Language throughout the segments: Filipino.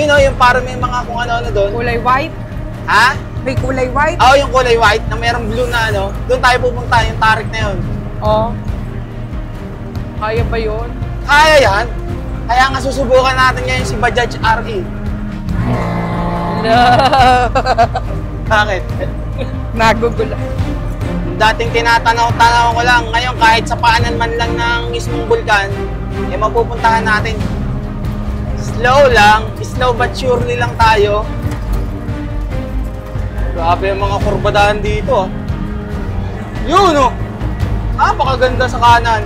Ayun o, yung parang may mga kung ano-ano doon. Kulay white? Ha? May kulay white? Oo, yung kulay white na mayroong blue na ano. Doon tayo pupunta, yung tarik na yun. Oo. Kaya ba yun? Kaya yan. Kaya nga susubukan natin ngayon si Bajaj RE. No. Bakit? Nagugulo. Dating tinatanaw-tanaw ko lang. Ngayon, kahit sa paanan man lang ng mismong bulkan, eh mapupuntahan natin. Slow lang, slow but surely lang tayo. Grabe yung mga kurbadahan dito. Yun oh! Napakaganda sa kanan.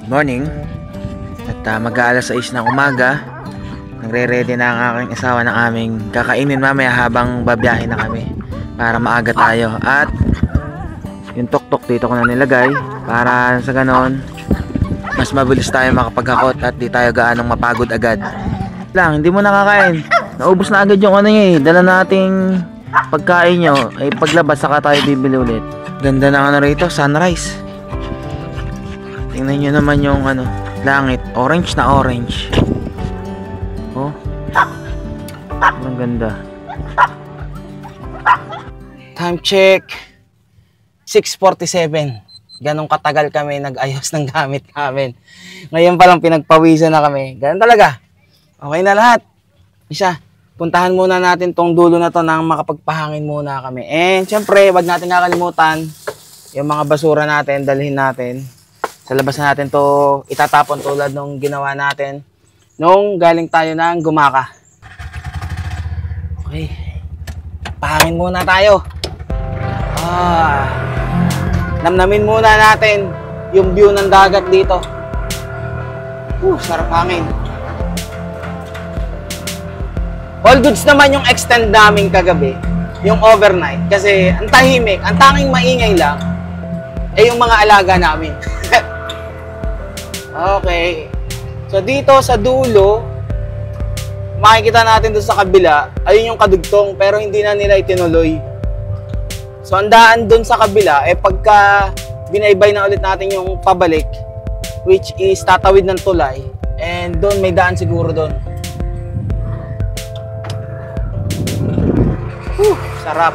Morning. At mag-aalas 6 ng umaga. Nagre-ready na ang aking asawa ng aming kakainin mamaya habang babiyahe na kami para maaga tayo. At yung tuktok dito ko na nilagay para sa ganon mas mabilis tayo makapaghakot at di tayo gaanong mapagod agad. Lang, hindi mo nakakain. Naubos na agad yung ano niya eh. Dala nating pagkain nyo ay paglabas saka tayo bibili ulit. Ganda ng ano rito, sunrise. Tingnan nyo naman yung ano, langit, orange na orange. Oh, ang ganda. Time check, 6:47. Ganong katagal kami nag-ayos ng gamit namin. Ngayon palang pinagpawisan na kami. Ganun talaga. Okay na lahat. Isa, puntahan muna natin tong dulo na to nang makapagpahangin muna kami. And syempre, wag natin kakalimutan yung mga basura natin, dalhin natin. Sa labas na natin to itatapon tulad nung ginawa natin nung galing tayo ng Gumaka. Okay. Pahangin muna tayo. Namnamin muna natin yung view ng dagat dito. Sarap hangin. All goods naman yung extend namin kagabi, yung overnight. Kasi ang tahimik, ang tanging maingay lang ay yung mga alaga namin. Okay. So dito sa dulo, makikita natin doon sa kabila, ayun yung kadugtong pero hindi na nila itinuloy. So ang daan doon sa kabila, pagka binaybay na ulit natin yung pabalik, which is tatawid ng tulay, and doon may daan siguro doon. Sarap.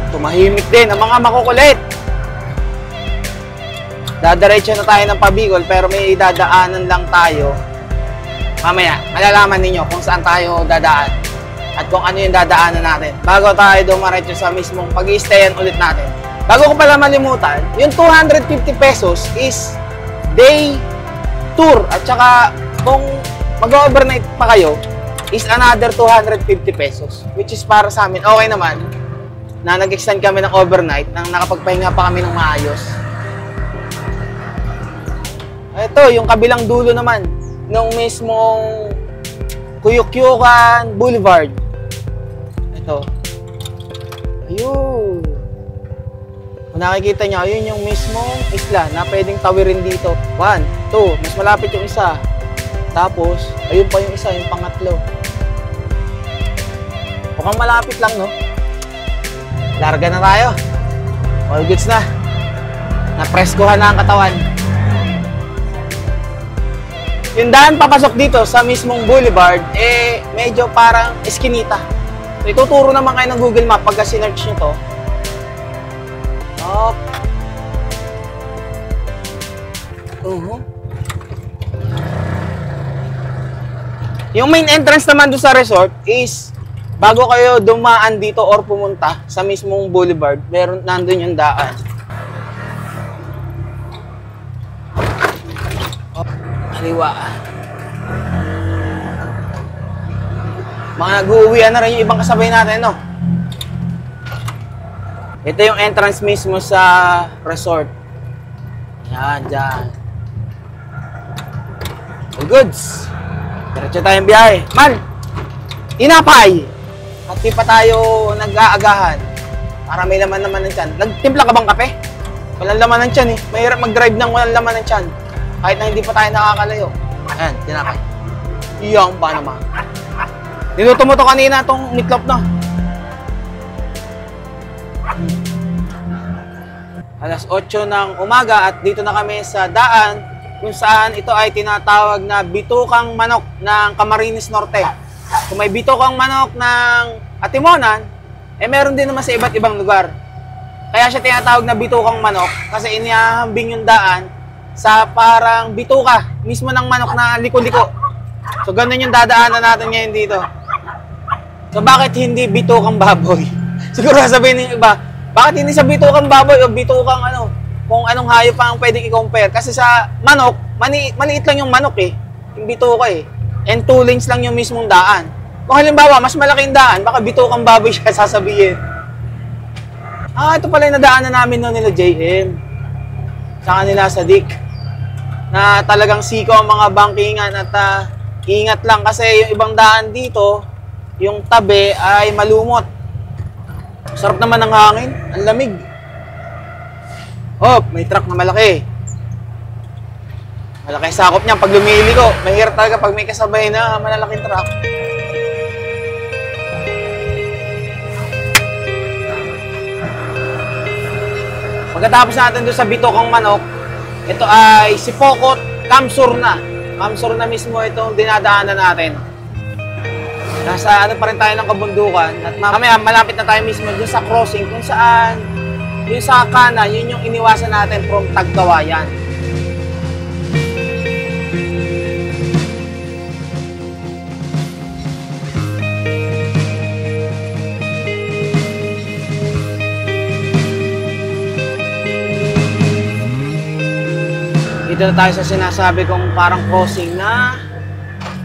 Tumahimik din ang mga makukulit. Dadiretso na tayo ng Pabicol pero may dadaanan lang tayo. Mamaya, malalaman ninyo kung saan tayo dadaan at kung ano yung dadaanan natin bago tayo dumiretso sa mismong pag-i-stayan ulit natin. Bago ko pala malimutan, yung 250 pesos is day tour at saka kung mag-overnight pa kayo is another 250 pesos which is para sa amin okay naman na nag-extend kami ng overnight nang nakapagpahinga pa kami ng maayos. Ito, yung kabilang dulo naman ng mismong Kuyukyukan Boulevard. Ito. Ayun. Kung nakikita nyo, ayun yung mismong isla na pwedeng tawirin dito. 1, 2, mas malapit yung isa. Tapos, ayun pa yung isa, yung pangatlo. Mukhang malapit lang, no? Larga na tayo. All goods na. Napreskuhan na ang katawan. Yung daan papasok dito sa mismong boulevard, medyo parang eskinita. So, ituturo naman kayo ng Google Map pagka sinearch nyo to. Yung main entrance naman doon sa resort is bago kayo dumaan dito or pumunta sa mismong boulevard, meron nandun yung daan. Oh, kaliwa. Mga nag-uuwian na rin yung ibang kasabay natin, no? Ito yung entrance mismo sa resort. Yan, dyan. All goods. Diretso tayong biyahe. Man, tinapay! At di pa tayo nag-aagahan. Para may laman naman ng tiyan. Nagtimpla ka bang kape? Walang laman ng tiyan eh. Mahirap mag-drive ng walang laman ng tiyan. Kahit na hindi pa tayo nakakalayo. Ayan, tinapay. Iyang ba naman? Niluto mo to kanina itong meatloaf na. Alas 8 ng umaga at dito na kami sa daan kung saan ito ay tinatawag na bitukang manok ng Camarines Norte. Kung may bitukang manok ng Atimonan, meron din naman sa iba't ibang lugar. Kaya siya tinatawag na bitukang manok kasi inihahambing yung daan sa parang bituka mismo ng manok na liko-liko. So ganun yung dadaanan natin ngayon dito. So bakit hindi bitukang baboy? Siguro sabihin ng iba, bakit hindi sa bitukang baboy o bitukang ano, kung anong hayop pa ang pwedeng i-compare? Kasi sa manok, maliit lang yung manok eh, yung bituka eh. And 2 lanes lang yung mismong daan. Kung halimbawa, mas malaking daan, baka bitukang baboy siya sasabihin. Ito pala yung nadaanan namin noon nila JM. Sa kanila sa Dick. Na talagang siko ang mga bangkingan at ingat lang kasi yung ibang daan dito, yung tabi ay malumot. Sarap naman ng hangin, ang lamig. Oh, may truck na malaki. Malaki sakop niyan pag lumiliko. Mahirap talaga pag may kasabay na malalaking truck. Pagkatapos natin doon sa bitukang manok, ito ay Sipokot, Kamsur na. Kamsur na mismo itong dinadaanan natin. Nasa ano pa rin tayo ng kabundukan at mamaya malapit na tayo mismo dun sa crossing kung saan yung sa kanan, yun yung iniwasan natin from Tagkawayan. Dito na tayo sa sinasabi kong parang crossing na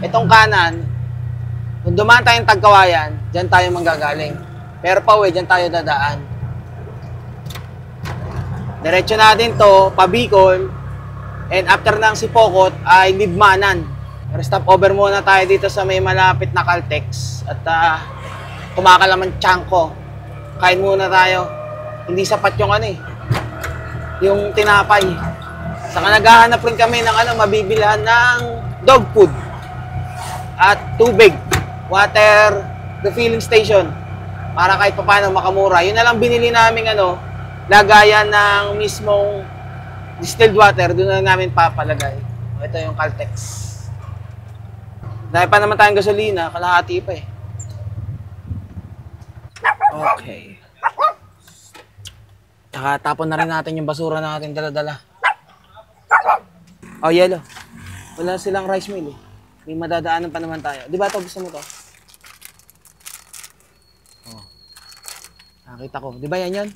itong kanan. Kung dumaan tayong Tagkawayan, dyan tayo manggagaling. Pero pauwi, dyan tayo dadaan. Diretso natin to, pa Bicol. And after ng Sipokot ay Libmanan. Pero stop over muna tayo dito sa may malapit na Caltex. At kumakalaman tiyangko. Kain muna tayo. Hindi sapat yung ano eh. Yung tinapay. Saka naghahanap rin kami ng mabibilhan ng dog food. At tubig. Water refilling station para kahit paano makamura. Yun na lang binili namin lagayan ng mismong distilled water, doon na namin papalagay. Ito yung Caltex. Dahil pa naman tayong gasolina, kalahati pa eh. Okay. Saka tapon na rin natin yung basura natin dala-dala. Oh, yellow. Wala silang rice mill eh. May madadaanan pa naman tayo. Di ba ito? Gusto mo to? Oh. Nakita ko. Di ba yan yun?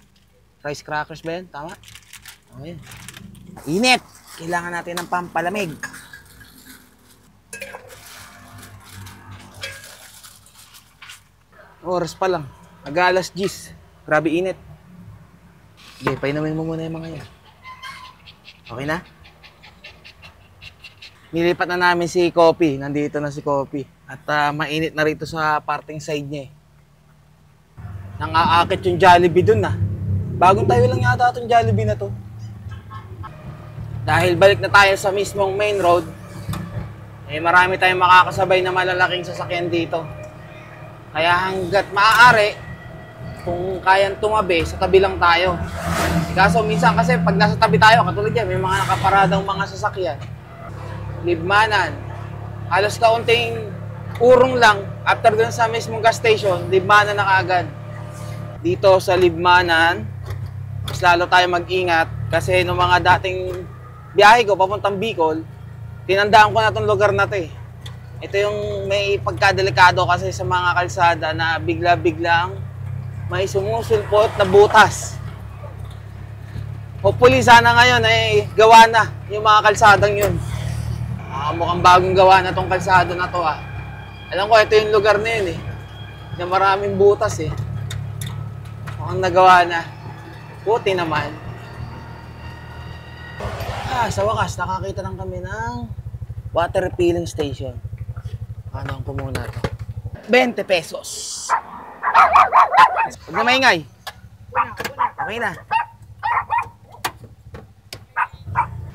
Rice crackers ba yan? Tama? Oh, yan. Init! Kailangan natin ng pampalamig. Oras pa lang. Mag-alas 10. Grabe init. Okay, painumin mo muna yung mga yan. Okay na? Nilipat na namin si Kopi. Nandito na si Kopi. At mainit na rito sa parting side niya eh. Nang-aakit yung Jollibee dun ah. Bagong tayo lang yata itong Jollibee na to. Dahil balik na tayo sa mismong main road, marami tayong makakasabay na malalaking sasakyan dito. Kaya hanggat maaari, kung kayang tumabi, sa tabi lang tayo. Kaso minsan kasi pag nasa tabi tayo, katulad yan, may mga nakaparadang mga sasakyan. Libmanan. Halos kaunting urong lang, after dun sa mismong gas station, Libmanan na kaagad. Dito sa Libmanan, mas lalo tayo mag-ingat kasi nung mga dating biyahe ko papuntang Bicol, tinandaan ko na itong lugar na to eh. Ito yung may pagkadelikado kasi sa mga kalsada na bigla-biglang may sumusulpot na butas. Hopefully sana ngayon ay gawa na yung mga kalsadang yun. Mukhang bagong gawa na tong kalsada na to ah. Alam ko ito yung lugar na yun eh. Na maraming butas eh. Mukhang nagawa na. Buti naman. Sa wakas nakakita lang kami ng water refilling station. Ano ang kumuna to? 20 pesos. Huwag na maingay. Okay na.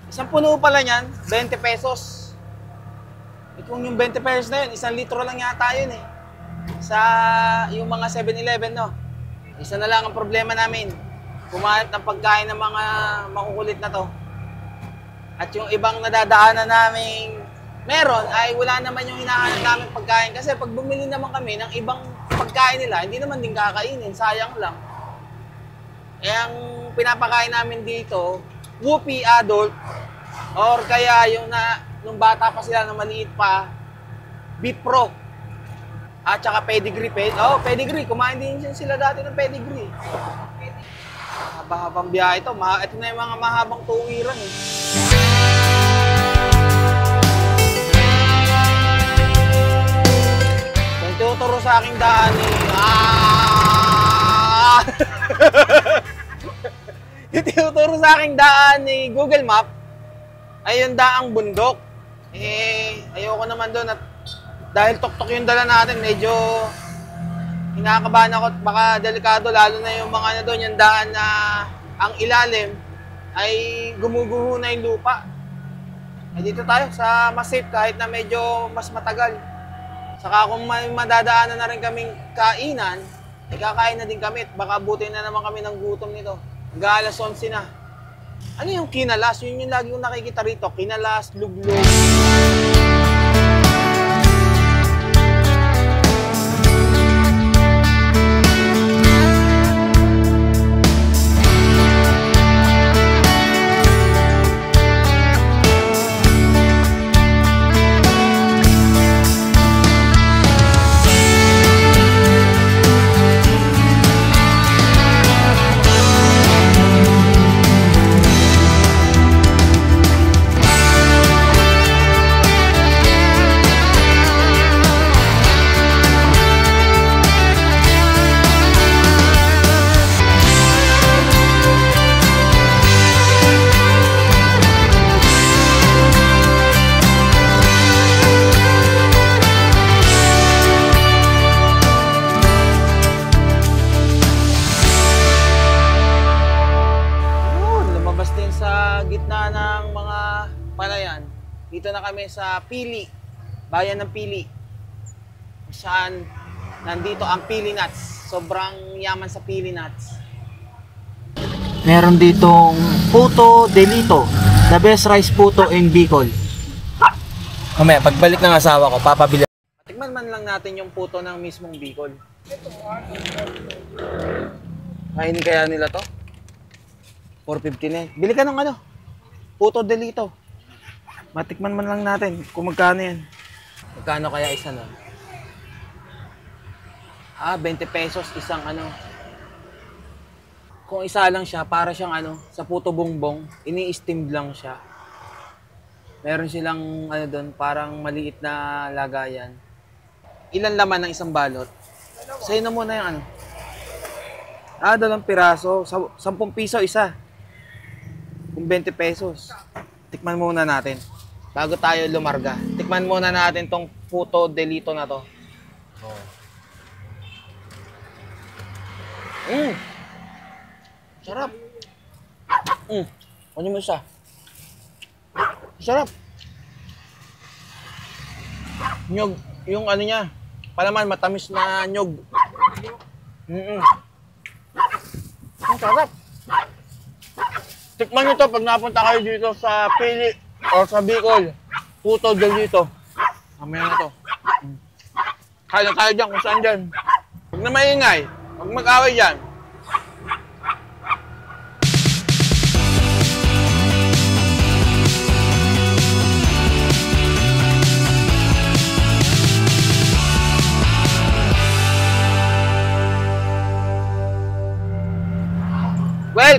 Isang puno pala niyan, 20 pesos. Kung yung 20 pesos na yun, 1 litro lang yata yun eh. Sa yung mga 7-Eleven, no? Isa na lang ang problema namin. Kumain ng pagkain ng mga makukulit na to. At yung ibang nadadaanan namin meron, ay wala naman yung hinahanap namin pagkain. Kasi pag bumili naman kami ng ibang pagkain nila, hindi naman din kakainin, sayang lang. Eh, ang pinapakain namin dito, Whoopie adult, or kaya yung nung bata pa sila na maliit pa, Beef Pro. At saka pedigree. Pedigree. Kumain din sila dati ng pedigree. Haba-habang biyahe ito. Ito na yung mga mahabang tuwiran eh. Yung tuturo sa aking daan eh. Yung tinuturo sa aking daan ni Google Map ay yung daang bundok. Ayoko naman doon at dahil tuktok yung dala natin, medyo hinakabahan ako at baka delikado, lalo na yung mga doon, yung daan na ang ilalim ay gumuguho na yung lupa. Dito tayo sa mas safe kahit na medyo mas matagal. Saka kung may madadaanan na rin kaming kainan, ay kakain na din kami at baka butin na naman kami ng gutom nito. Hanggang alas 11 na. Ano yung kinalas? Yun yung lagi kong nakikita rito. Kinalas, luglog. Gitna ng mga palayan. Dito na kami sa Pili, bayan ng Pili. Saan nandito ang Pili Nuts. Sobrang yaman sa Pili Nuts. Meron ditong Puto Delito, the best rice puto in Bicol. Mamaya, pagbalik ng asawa ko, papabili. Tikman man lang natin yung puto ng mismong Bicol. Kainin kaya nila to? 450 na. Bili ka ng ano? Puto Delito. Matikman man lang natin kung magkano yan. Magkano kaya isa na? 20 pesos isang ano. Kung isa lang siya, para siyang ano, sa puto bongbong, ini-steam lang siya. Meron silang ano doon, parang maliit na lagayan. Ilan laman ng isang balot? Sa'yo na muna yung ano. 2 piraso, 10 piso isa. Kung 20 pesos. Tikman muna natin. Bago tayo lumarga. Tikman muna natin tong Puto Delito na to. Sarap. Ano mo siya? Sarap. Nyog. Yung ano niya. Palaman, matamis na nyog. Ang sarap. Tikman nyo to pag napunta kayo dito sa Pili o sa Bicol. Puto Delito. Mamaya na to. Kaya dyan kung saan dyan. Huwag na maingay. Huwag mag-away dyan.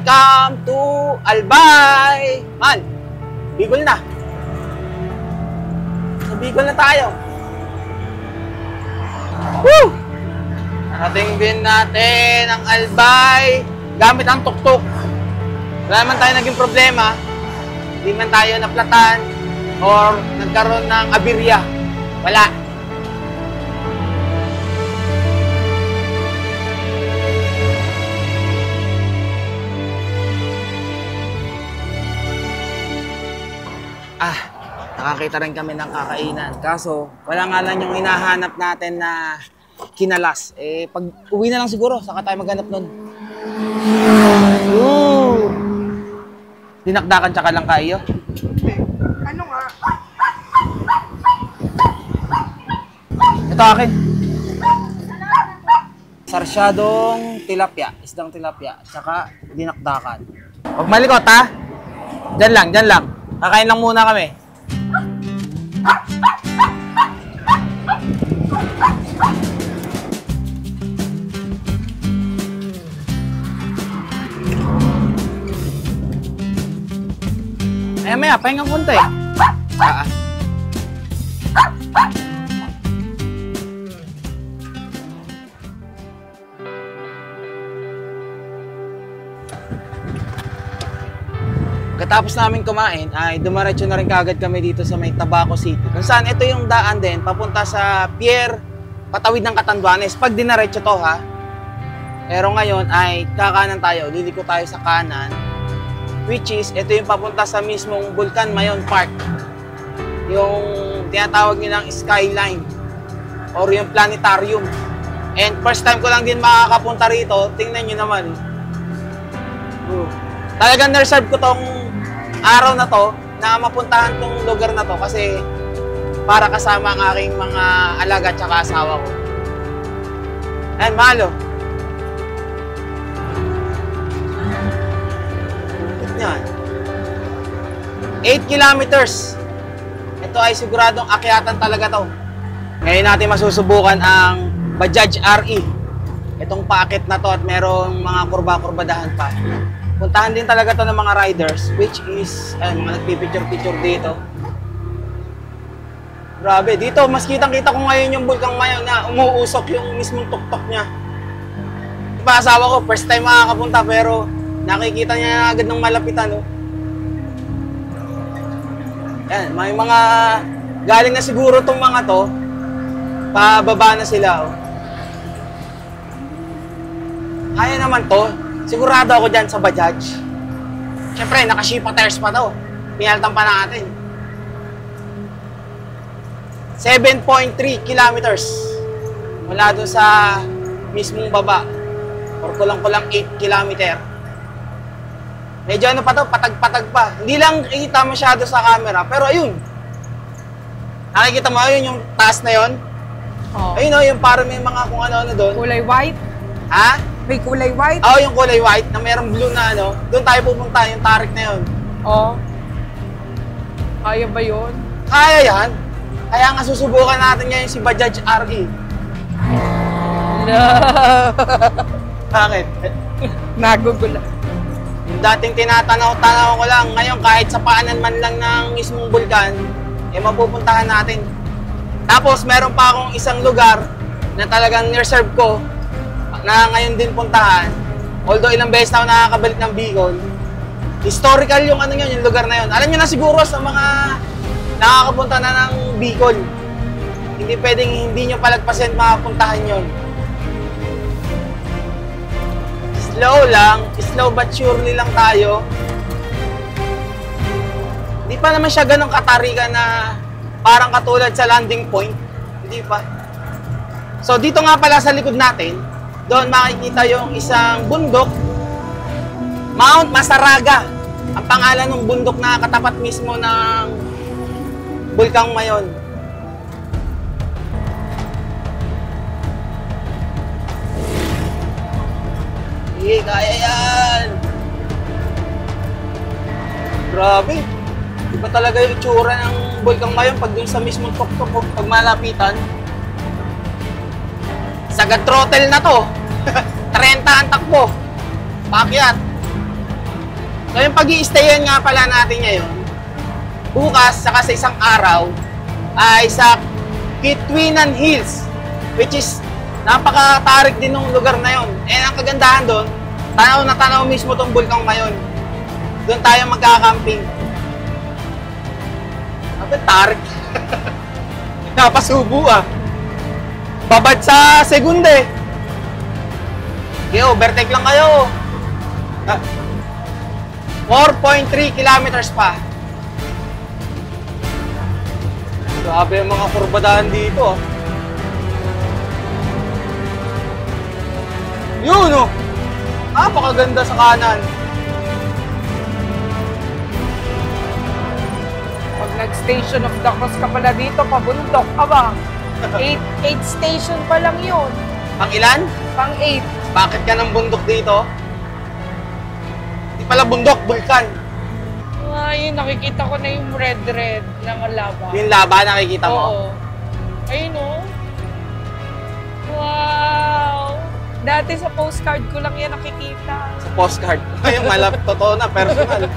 Welcome to Albay! Man, Bicol na. Sa Bicol na tayo. Woo! Narating din natin ang Albay gamit ang tuktok. Wala naman tayo naging problema. Hindi man tayo naplatan or nagkaroon ng aberya. Wala. Nakakita rin kami ng kakainan. Kaso, wala nga lang yung hinahanap natin na kinalas. Pag uwi na lang siguro, saka tayo maghanap nun. Ooh! Dinakdakan tsaka lang kayo. Ano nga? Ito akin. Sarsyadong tilapia, isdang tilapia, tsaka dinakdakan. Huwag malikot ha! Diyan lang, diyan lang. Kakain lang muna kami. Ay, maya, pahingang punta eh. Pagkatapos namin kumain, ay dumaretso na rin kagad kami dito sa may Tabaco City. Kung saan ito yung daan din, papunta sa Pier, patawid ng Catanduanes. Pag dinaretso to ha. Pero ngayon ay kakanan tayo, liliko tayo sa kanan. Which is, ito yung papunta sa mismong Vulcan Mayon Park. Yung tinatawag nilang skyline. Or yung planetarium. And first time ko lang din makakapunta rito, tingnan nyo naman. Talagang na-reserve ko tong araw na to na mapuntahan tong lugar na to kasi para kasama ang aking mga alaga at saka asawa ko. Ayan, malo. Yan. 8 kilometers. Ito ay siguradong akyatan talaga to. Ngayon natin masusubukan ang Bajaj RE. Itong paakit na to at merong mga kurba-kurbadahan pa. Puntahan din talaga to ng mga riders, which is mga nagpipicture-picture dito. Grabe, dito mas kitang-kita ko ngayon yung Bulkang Mayon na umuusok yung mismong tuktok niya. Diba, asawa ko, first time makakapunta pero nakikita niya agad ng malapitan. Yan, may mga galing na siguro tong mga to, pababa na sila. Kaya naman to. Sigurado ako dyan sa Bajaj. Siyempre, naka-Shipa tires pa to. Pinaltan pa natin. 7.3 kilometers. Mula doon sa mismong baba. Or kulang-kulang 8 kilometer. Medyo ano pa to, patag-patag pa. Hindi lang kita masyado sa camera, pero ayun. Nakikita mo, ayun yung taas na yun. Oh. Ayun o, yung parang may mga kung ano-ano doon. Kulay white? Ha? May kulay white? Oo, yung kulay white na mayroong blue na ano. Doon tayo pupunta, yung tarik na yun. Oh. Kaya ba yun? Kaya yan. Kaya nga susubukan natin ngayon si Bajaj RE. No. Bakit? Nagugulat. Yung dating tinatanaw-tanaw ko lang, ngayon kahit sa paanan man lang ng mismong bulkan, mapupuntahan natin. Tapos meron pa akong isang lugar na talagang reserve ko na ngayon din puntahan. Although ilang beses na ako nakakabalik ng Bicol, historical yung ano yun, yung lugar na yun. Alam nyo na siguro sa mga nakakapunta na ng Bicol, hindi pwedeng hindi nyo palagpasin makapuntahan yun. Slow lang, slow but surely lang tayo. Hindi pa naman siya ganun katarikan na parang katulad sa landing point. Hindi pa. So dito nga pala sa likod natin, doon makikita yung isang bundok, Mount Masaraga. Ang pangalan ng bundok na katapat mismo ng Bulkang Mayon. Sige, kaya yan! Grabe! Iba talaga yung itsura ng Bulkang Mayon pag dun sa mismong tuktok, pag malapitan. Sagad throttle na to. 30 ang takbo. Paakyat. So yung pag-i-stayan nga pala natin ngayon, bukas, saka sa isang araw, ay sa Kitwinan Hills, which is napaka-tarik din ng lugar na yon. And ang kagandahan doon, tanaw na tanaw mismo tong bulkang ngayon. Doon tayo magkakamping. Sabi, tarik. Napasubo ah. Babad sa segunde. Okay, overtake lang kayo. 4.3 kilometers pa. Grabe yung mga kurbadahan dito. Yun oh. Napakaganda sa kanan. Pag nag-Station of the Cross ka pala dito, pabundok ka ba? 8 station pa lang yun. Pang ilan? Pang 8. Bakit ka ng bundok dito? Hindi pala bundok, bulkan. Ay, nakikita ko na yung red na malaba. Yung laba nakikita mo? Oo. Ayun oh. Wow! Dati sa postcard ko lang yan nakikita. Sa postcard. Yung malap, totoo na, personal.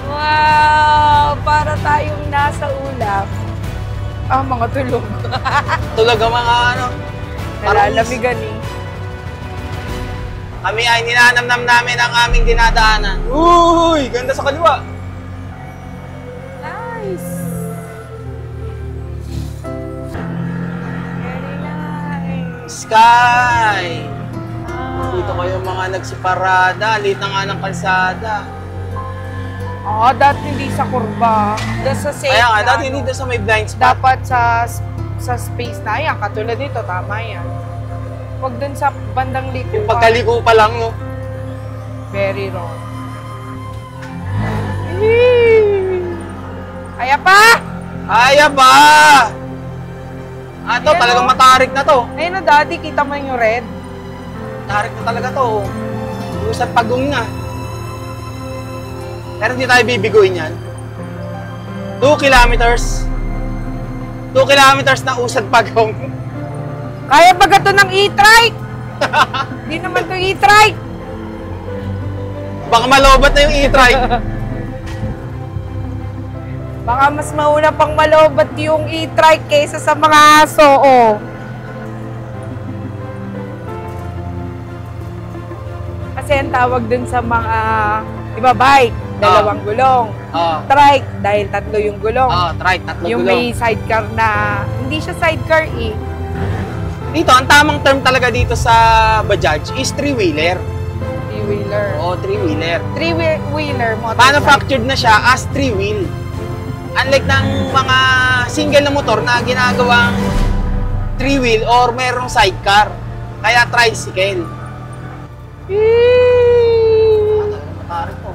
Wow! Para tayong nasa ulap. Ah, mga tulog. Tulog ang mga ano. Nalalamigan eh. Kami ay ninanamnam namin ang aming dinadaanan. Uy! Ganda sa kaliwa. Nice! Very nice. Sky! Ah. Dito kayo mga nagsiparada. Late na nga ng kalsada. Ah, dati hindi sa kurba. Doon sa safe Kaya nga, na, dati dito sa may blind spot. dapat sa space na yan. Katulad dito, tama yan. Huwag dun sa bandang liko. Yung pagkaliko pa lang, no? Very wrong. Kaya pa! Kaya ba? Ah, to, Ayan, talagang oh. matarik na to. Ayun na, daddy, kita mo yung red? Matarik na talaga to. Usad pagong na. Pero hindi tayo bibiguin yan. 2 kilometers. 2 kilometers na usad pagong. Kaya ba gato ng e-trike? Hindi naman to e-trike. Baka malobat na yung e-trike. Baka mas mauna pang malobat yung e-trike kaysa sa mga aso, oh. Kasi ang tawag dun sa mga, di ba, bike, dalawang gulong. Oo. Trike, dahil tatlo yung gulong. Oo, trike, tatlo Yung gulong. may sidecar na, hindi siya sidecar eh. Dito, ang tamang term talaga dito sa Bajaj is three-wheeler. Three-wheeler. Oo, three-wheeler. Three-wheeler motorcycle. Manufactured na siya as three-wheel. Unlike ng mga single na motor na ginagawang three-wheel or merong sidecar. Kaya tricycle. Matarik po.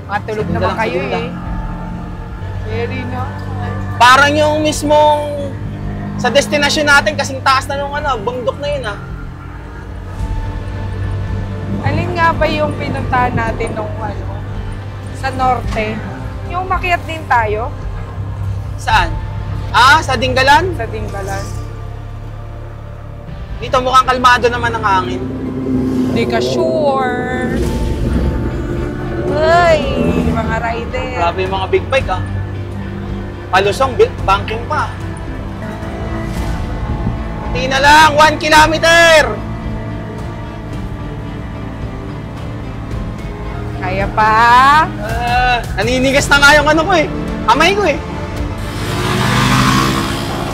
Matulog Segunda naman lang, kayo segunda. eh. Very nice. Parang yung mismong sa destinasyon natin, kasing taas na nung ano, bundok na yun ah. Alin nga ba yung pinuntahan natin nung ano, sa norte? Yung makiat din tayo Saan? Ah, sa Dinggalan? sa Dinggalan. Dito mukhang kalmado naman ang hangin. Hindi ka sure. Uy, mga rider. Grabe yung mga big bike ah. Palusong, banking pa. Hindi na lang, 1 kilometer! Kaya pa? Naninigas na nga yung ano ko eh. Kamay ko eh.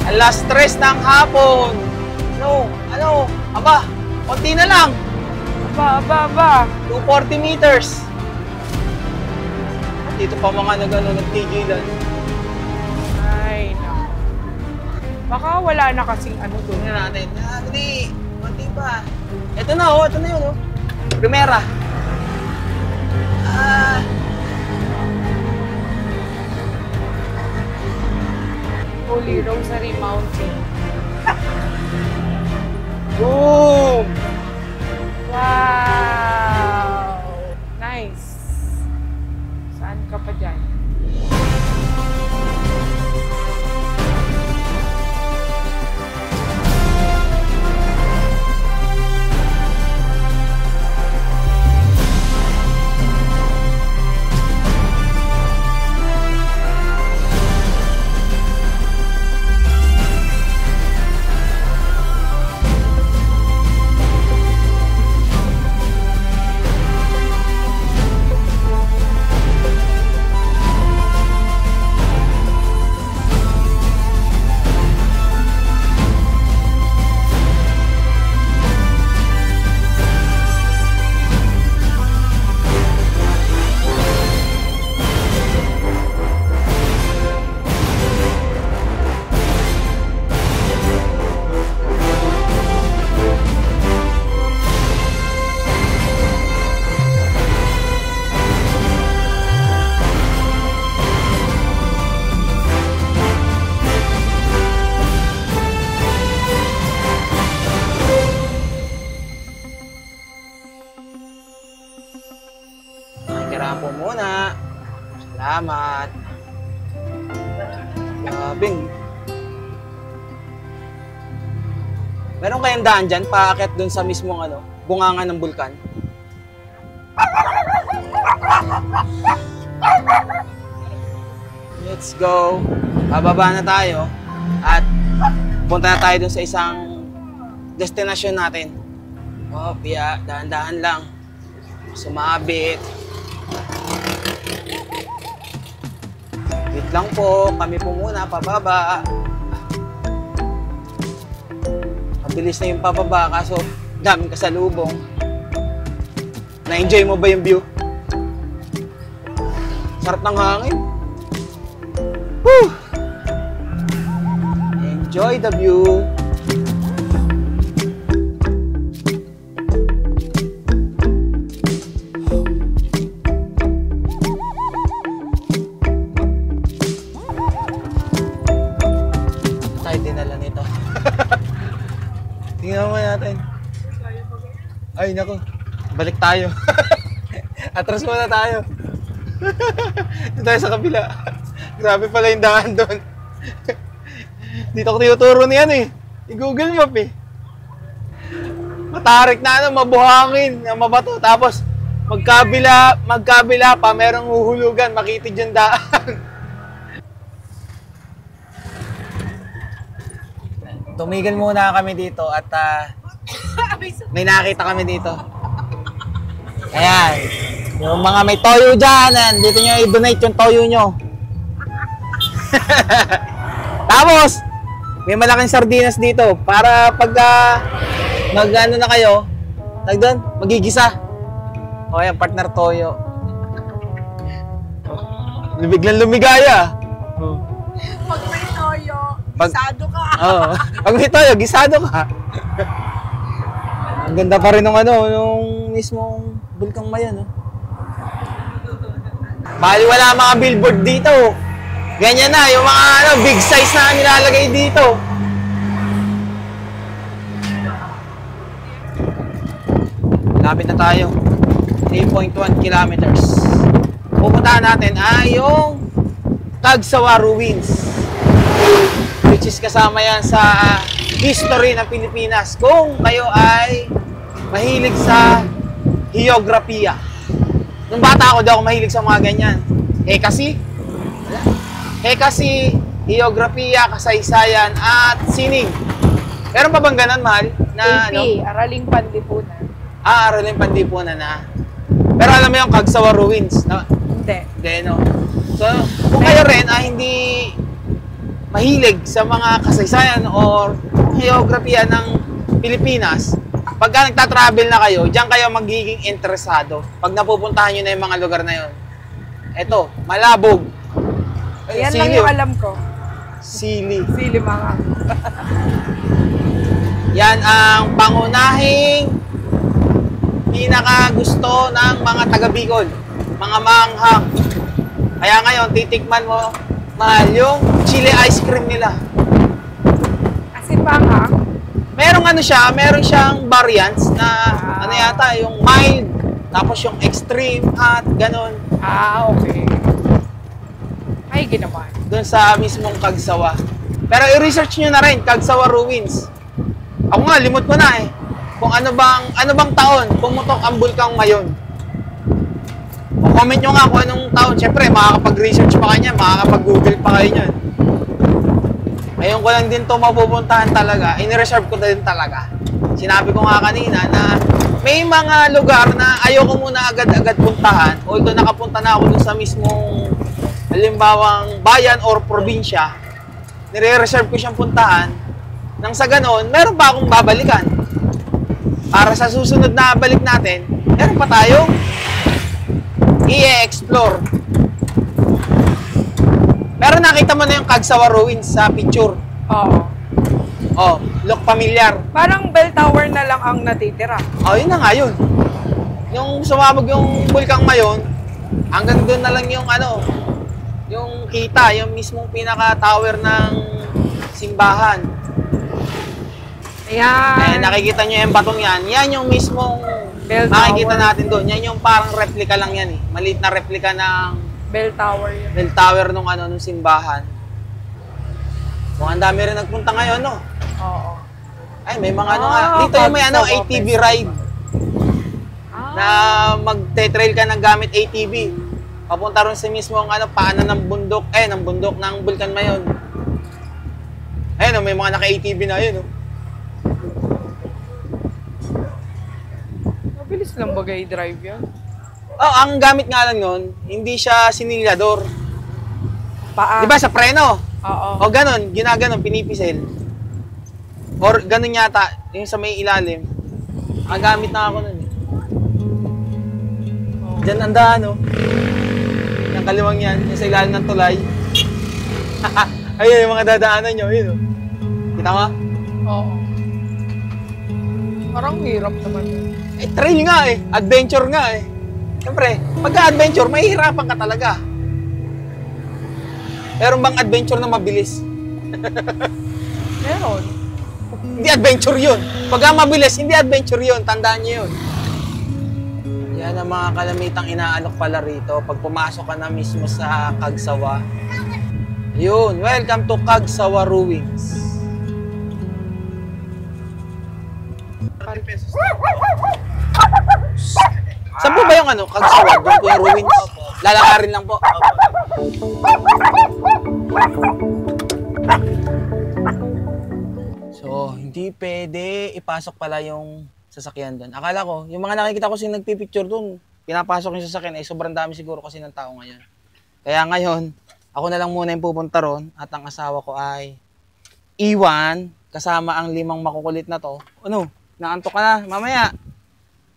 Alas 3 ng hapon. Ano? Aba, konti na lang. Aba. 240 meters. Dito pa mga nagtigilan. Ay, no. Baka wala na kasing ano doon. Tingnan natin. Dali. Konti pa. Ito na oh. Ito na yun oh. Primera. Holy Rosary Mountain. Boom! Wow! Grabe. Meron kayang daan dyan, paakyat dun sa mismong bungangan ng bulkan? Let's go. Bababa na tayo at punta na tayo dun sa isang destinasyon natin. Oh, piya, dahan-dahan lang. Sumabit. Wait lang po, kami po muna, pababa. Mabilis na yung pababa, kaso daming kasalubong. Na-enjoy mo ba yung view? Sarap ng hangin. Woo! Enjoy the view. Tayo dinala nito. Tingnan mo natin. Ay, nako. Balik tayo. Atras muna tayo. Dito tayo sa kabila. Grabe pala yung daan doon. Dito ko tinuturo niyan eh. I-Google Map eh. Matarik na mabuhangin, mabato. Tapos, magkabila pa, merong huhulugan. Makitid yung daan. Tumigil muna kami dito at may nakita kami dito. Ayan. Yung mga may toyo dyan, dito nyo i-donate yung toyo nyo. Tapos, may malaking sardinas dito para pag mag-ano na kayo, magigisa. O ayan, partner toyo. Biglang lumigaya. Pag may toyo, gisado ka. Oo. Pag may toyo, gisado ka. Ang ganda pa rin nung mismong Bulkang Mayon, no? Bali wala mga billboard dito. Ganyan na, yung mga big size na nilalagay dito. Lapit na tayo. 3.1 kilometers. Pupuntahan natin ay yung Cagsawa Ruins. Which is kasama yan sa history ng Pilipinas. Kung kayo ay mahilig sa geografiya. Nung bata ako, di ako mahilig sa mga ganyan. Kasi geografiya, kasaysayan, at sining. Meron pa bang ganun, mahal? Na, AP, Araling Panlipunan. Araling Panlipunan na. Pero alam mo yung Cagsawa Ruins? Na, Hindi. hindi, no? So, kung kayo rin ay hindi mahilig sa mga kasaysayan or geografiya ng Pilipinas, pagka nagta-travel na kayo, diyan kayo magiging interesado pag napupuntahan nyo na yung mga lugar na yon. Eto, Malabog. Yan lang yung alam ko. Sili. Sili mga. Yan ang pangunahing pinakagusto ng mga taga Bicol, mga manghang. Kaya ngayon, titikman mo, mahal, yung chili ice cream nila. Asin baka? Meron siyang variants na ano yata, yung mild, tapos yung extreme hot, ganun. Okay. Ay, ginawa. Doon sa mismong Cagsawa. Pero i-research nyo na rin, Cagsawa Ruins. Ako nga, limot ko na eh. Kung ano bang taon pumutok ang Bulkang Mayon. Comment nyo nga kung anong taon. Siyempre, makakapag-research pa kanya, makakapag-google pa kayo nyan. Ngayon ko lang din ito mapupuntahan talaga. In-reserve ko din talaga. Sinabi ko nga kanina na may mga lugar na ayoko muna agad-agad puntahan. Although nakapunta na ako dun sa mismong halimbawang bayan or probinsya, nire-reserve ko siyang puntahan. Nang sa ganon, meron pa akong babalikan. Para sa susunod na balik natin, meron pa tayong i-explore. Pero nakita mo na yung Cagsawa Ruins sa picture. Oo. Oh, look familiar. Parang bell tower na lang ang natitira. Oh, yun na nga yun. Yung sumabog yung Bulkang Mayon, hanggang doon na lang yung yung kita, yung mismong pinaka-tower ng simbahan. Ayan. Nakikita nyo yung batong yan. Yan yung mismong Bell makikita tower. natin doon. Yan yung parang replica lang yan eh. Maliit na replica ng Bell tower yun. bell tower nung simbahan. Kung ang dami rin nagpunta ngayon, no? Oo. Ay, may mga ano nga. Dito yung may ano, Cagsawa ATV Festival. ride. Na magte-trail ka ng gamit ATV. Papunta ron sa mismo ang ano, paanan ng bundok. Ng bundok ng Bulkan Mayon. Ayun, may mga naka-ATV na yun. Mabilis lang bagay drive yan. Ang gamit nga lang nun, hindi siya sinilyador. Paa. Di ba sa preno? Oo. O ganon, ginaganon, pinipisil. Or ganon yata, yung sa may ilalim. Ang gamit na ako nun. Diyan ang daan, no? Yung kaliwang yan, yung sa ilalim ng tulay. Ayun, yung mga dadaanan nyo, yun, no? Kita mo? Oo. Parang hirap naman yun. Trail nga adventure nga Siyempre, pagka-adventure, mahihirapan ka talaga. Meron bang adventure na mabilis? Meron. Hindi adventure yun. Pagka mabilis, hindi adventure yun. Tandaan nyo yun. Yan ang mga kalamitang inaalok pala rito. Pag pumasok ka na mismo sa Cagsawa. Yun, welcome to Cagsawa Ruins. Saan po ba yung ano, Cagsawa? Doon po yung ruins? Lalakarin lang po. So, hindi pwede ipasok pala yung sasakyan doon. Akala ko, yung mga nakikita ko silang nagpipicture doon, pinapasok yung sasakyan, sobrang dami siguro kasi ng tao ngayon. Kaya ngayon, ako na lang muna yung pupunta ron at ang asawa ko ay Iwan, kasama ang 5 makukulit na to. Ano, naantok ka na, mamaya.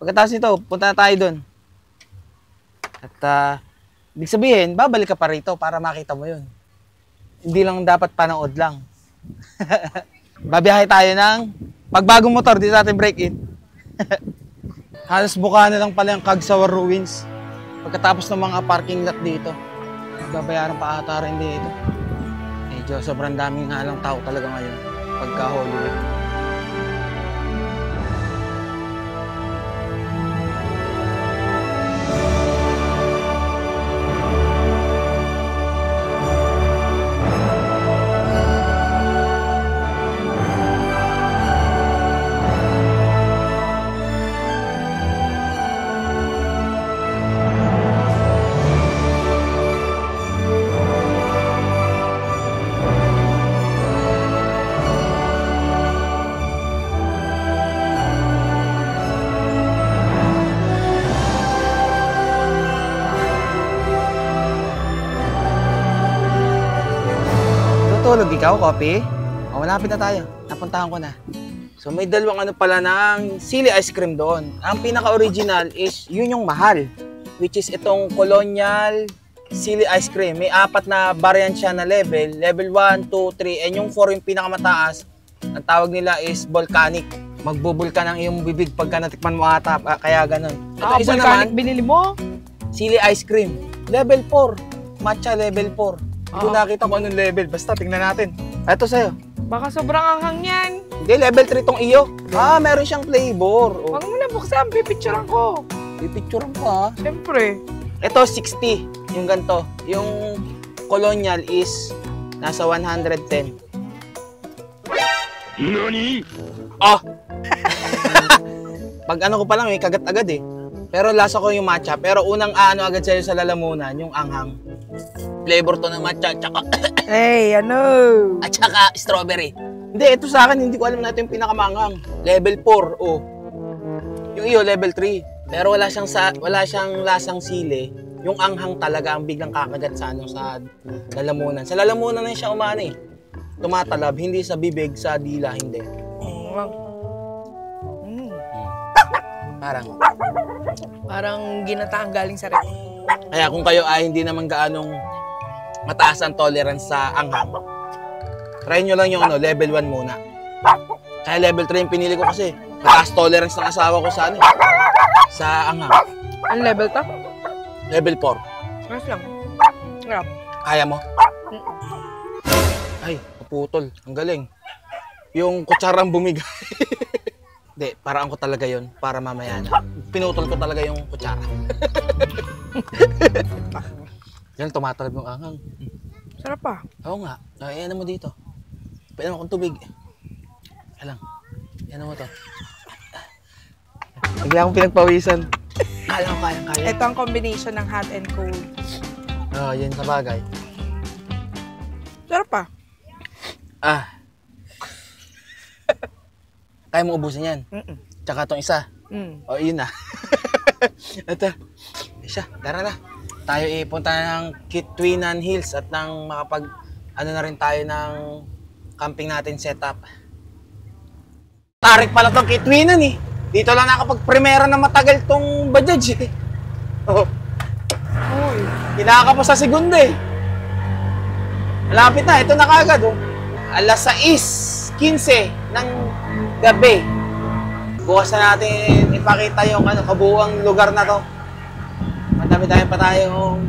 Pagkatapos nito, punta na tayo doon. At, ibig sabihin, babalik ka pa rito para makita mo yun. Hindi lang dapat panood lang. Babiyahe tayo ng pagbagong motor, dito natin break in. Halos buka na lang pala yung Cagsawa Ruins. Pagkatapos ng mga parking lot dito. Magbabayaran pa ata rin dito. Medyo sobrang daming nga lang tao talaga ngayon. Pagka Holy Week. Tulog ikaw, Kopi? O, malapit na tayo. Napuntahan ko na. So, may dalawang ano pala ng sili ice cream doon. Ang pinaka-original is yun yung mahal. Which is itong Colonial Sili Ice Cream. May 4 na variant siya na level. Level 1, 2, 3. And yung 4 yung pinakamataas. Ang tawag nila is volcanic. Magbubulkan ang iyong bibig pagka natikman mo ata. Kaya ganun. Ito isa volcanic naman, binili mo? sili ice cream. Level 4. Matcha level 4. Hindi ko nakita kung anong level. Basta, tingnan natin. Ito sa'yo. Baka sobrang anghang yan. Hindi, level 3 tong iyo. Meron siyang flavor. Huwag mo na buksan, pipicturean ko. Pipicturean pa. Siyempre. Ito, 60. Yung ganito. Yung Colonial is nasa 110. NANI?! Pag ano ko pa lang, may kagat agad eh. Pero lasa ko yung matcha. Pero unang ano agad sa'yo sa lalamunan, yung anghang. Flavor to ng matcha, Hey, ano? at saka strawberry. Hindi, ito sa akin, hindi ko alam natin yung pinakamanghang. Level 4, oh. Yung iyo, level 3. Pero wala siyang lasang sili. Yung anghang talaga ang biglang kakagat sa sa lalamunan. Sa lalamunan na siya umano eh. Tumatalab, hindi sa bibig, sa dila, hindi. Parang ginataang galing sa rep. Kaya kung kayo ay hindi naman gaanong mataas ang tolerance sa anghang, try nyo lang yung level 1 muna. Kaya level 3 yung pinili ko kasi mataas tolerance ng asawa ko sa sa anghang. Ang level to? Level 4. Mas lang. Harap. Kaya mo? Ay, naputol. Ang galing. Yung kutsarang bumigay. Hindi, paraan ko talaga yon para mamaya na. Pinutol ko talaga yung kutsara. Yan, tumatalab yung anghang. Sarap pa. Oo nga. Ayan mo dito. Painom akong tubig. Alang. Yan mo to. Bigla akong pinagpawisan. Kala ko kaya. Ito ang combination ng hot and cold. Oo, yun sa bagay. Sarap pa. Kaya mo ubusin yan. Tsaka itong isa. O, yun na. Ito. Siya, tara na. Tayo ipunta ng Kitwinan Hills at nang makapag, ano na rin tayo ng camping natin setup. Tarik pala tong Kitwinan eh. Dito lang nakapag-primera na matagal tong Bajaj eh. Oh. Uy. Kinaka pa sa segunda eh. Malapit na, ito na kagad oh. Alas 6:15 ng gabi. Bukas na natin ipakita yung kabuuang lugar na to. Madami-dami pa tayong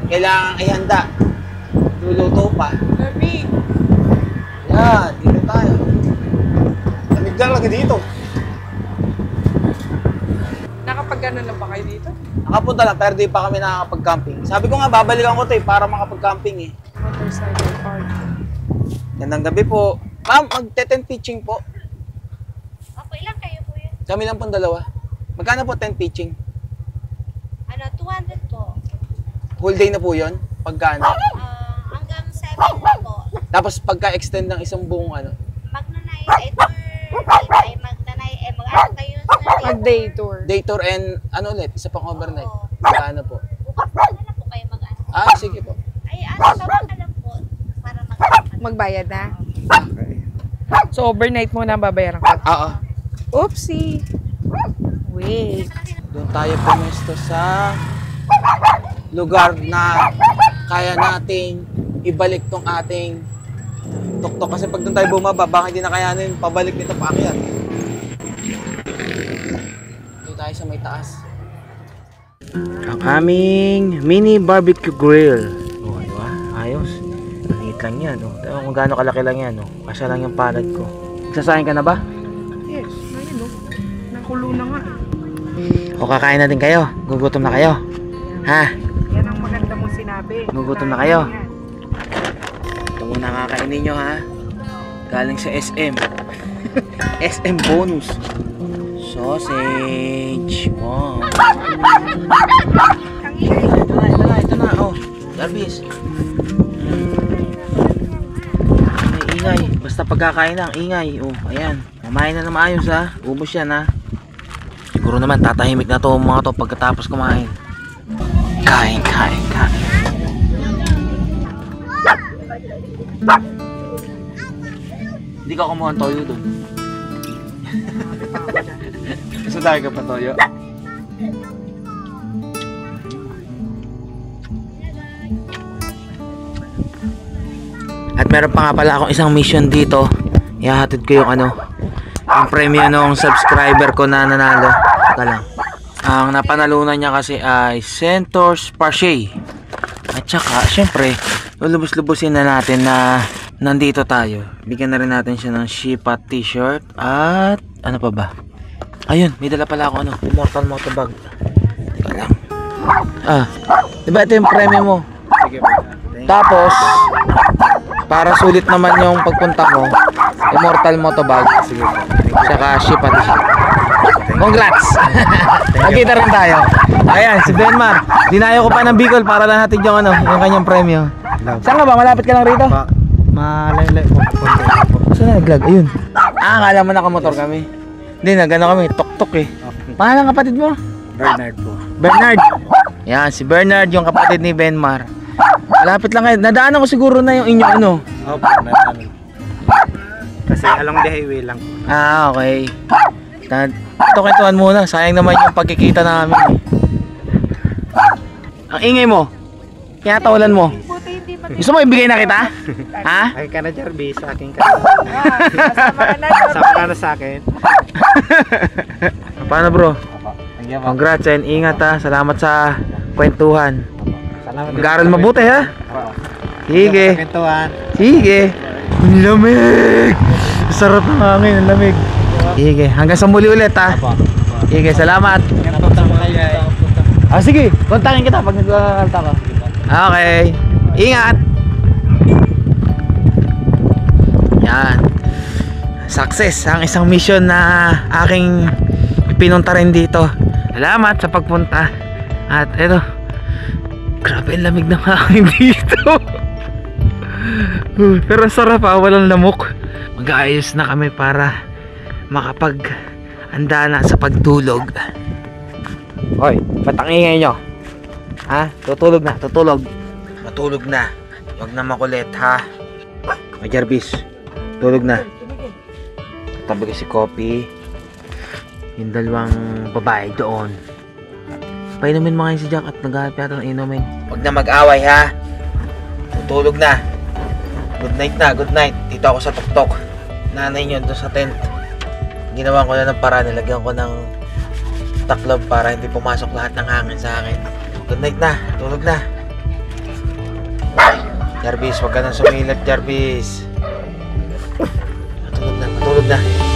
kailangang ihanda. Luluto pa. Lamig. Yan, dito tayo. Lamig lang lagi dito. Nakapag-ano na ba kayo dito? Nakapunta lang pero di pa kami nakakapag-camping. Sabi ko nga babalikan ko to eh para makapag-camping eh. Motorcycle park. Gandang gabi po. Ma'am, magte-tent pitching po. Opo, ilang kayo po yun? Kami lang pong dalawa. Magkano po tent pitching? 200 po. Whole day na po yun? Pagkano? Hanggang 7 na po. Tapos pagka-extend ng isang buong ano? Magnanay, ay magnanay, mag-ano kayo sa Mag-day tour. Day tour and ano ulit? Isa pang overnight? Oo. Magkano po? Bukas na po kayo mag-ano. Sige po. Ay, tawag na lang po para Magbayad na? So, overnight muna ang babayaran ko. Oo. Oopsie. Wait. Doon tayo pumesto sa lugar na kaya nating ibalik tong ating tuktok. Kasi pag doon tayo bumaba, baka hindi na kayanin pabalik nito paakyat. Dito tayo sa may taas. Ang aming mini barbecue grill. Oh, di ba? Ayos. Maliit lang yan. Oh. Tayo kung gaano kalaki lang yan. Oh. Kasya lang yung palad ko. Sasahin ka na ba? Yes, ayun o. Nakulo na nga. O kakain na din kayo? Gugutom na kayo? Ha? Yan ang maganda mong sinabi. Gugutom na kayo? Ito muna kakainin nyo ha. Galing sa SM. SM bonus. Sausage. Wow. Ito na. Oh, Jarvis. May ingay. Basta pagkakain lang, ingay. Oh, ayan. Kumain na na maayos ha. Ubos yan ha. Siguro naman tatahimik na to mga to pagkatapos kumain. Kain. Hindi ka kumuha ng toyo doon. Kasadahin ka pa toyo? At meron pa nga pala akong isang mission dito. Ihahatid ko yung yung premyo ng subscriber ko na nanalo. Teka lang. Ang napanalunan niya kasi ay Centos Parche. At saka, syempre, lulubos-lubusin na natin na nandito tayo. Bigyan na rin natin siya ng Shipa t-shirt. At, ano pa ba? Ayun, may dala pala ako Immortal Motobag. Teka lang. Diba ito yung premyo mo? Sige po. Tapos, para sulit naman yung pagpunta mo, Immortal Motobag. Sige po. Saka Shipa t-shirt. Congrats! Nagkita rin tayo. Ayan, si Benmar. Dinayo ko pa ng Bicol para lang hatid yung yung kanyang premyo. Saan ka ba? Malapit ka lang rito? Malay po. Saan na naglag? Ayun. Akala mo nakamotor kami. Hindi, nagano kami. Tok-tok eh. Pangalan ng kapatid mo? Bernard po. Bernard. Yan, si Bernard yung kapatid ni Benmar. Malapit lang kayo. Nadaanan ko siguro na yung inyo Opo, nadaanan. Kasi along the highway lang. Okay. Ito kwentuhan muna. Sayang naman yung pagkikita namin eh. Ang ingay mo. Kinatawalan mo. Buti hindi pa Gusto mo ibigay na kita? Ha? Akin ka na, Jarvis. Akin ka. kasama ka na. Sama ka na sa akin. Paano bro? Congrats and ingat ha. Salamat sa kwentuhan. Salamat. Mag-aaral mabuti ha. Sige. Kwentuhan. Sige. Ang lamig. Sarap ng hangin. Ang lamig. Sige. Hanggang sa muli ulit ha. Sige. Salamat. Sige. Kontakin kita pag nag-aalta ka. Okay. Ingat. Yan. Success ang isang mission na aking pinunta rin dito. Salamat sa pagpunta. At eto, grabe ang lamig ng hangin dito. Pero ang sarap ha, walang lamok. Mag-aayos na kami para makapag-handa na sa pagtulog. Hoy, ba't ang ingay nyo? Ha? Tutulog na, tutulog. Matulog na. Huwag na makulit ha. May Jarvis, tulog na. Tabi ko si Kopi. Yung dalawang babae doon. Painumin mo ngayon si Jack at naghahanap yata ng inumin. Huwag na mag-away ha. Tutulog na. Good night na, good night. Dito ako sa tuktok. Nanay nyo doon sa tent. Ginawa ko na ng paraan. Nilagyan ko ng taklob para hindi pumasok lahat ng hangin sa akin. Good night na, tulog na. Jarvis, huwag ka nang sumilap, Jarvis. Matulog na, matulog na.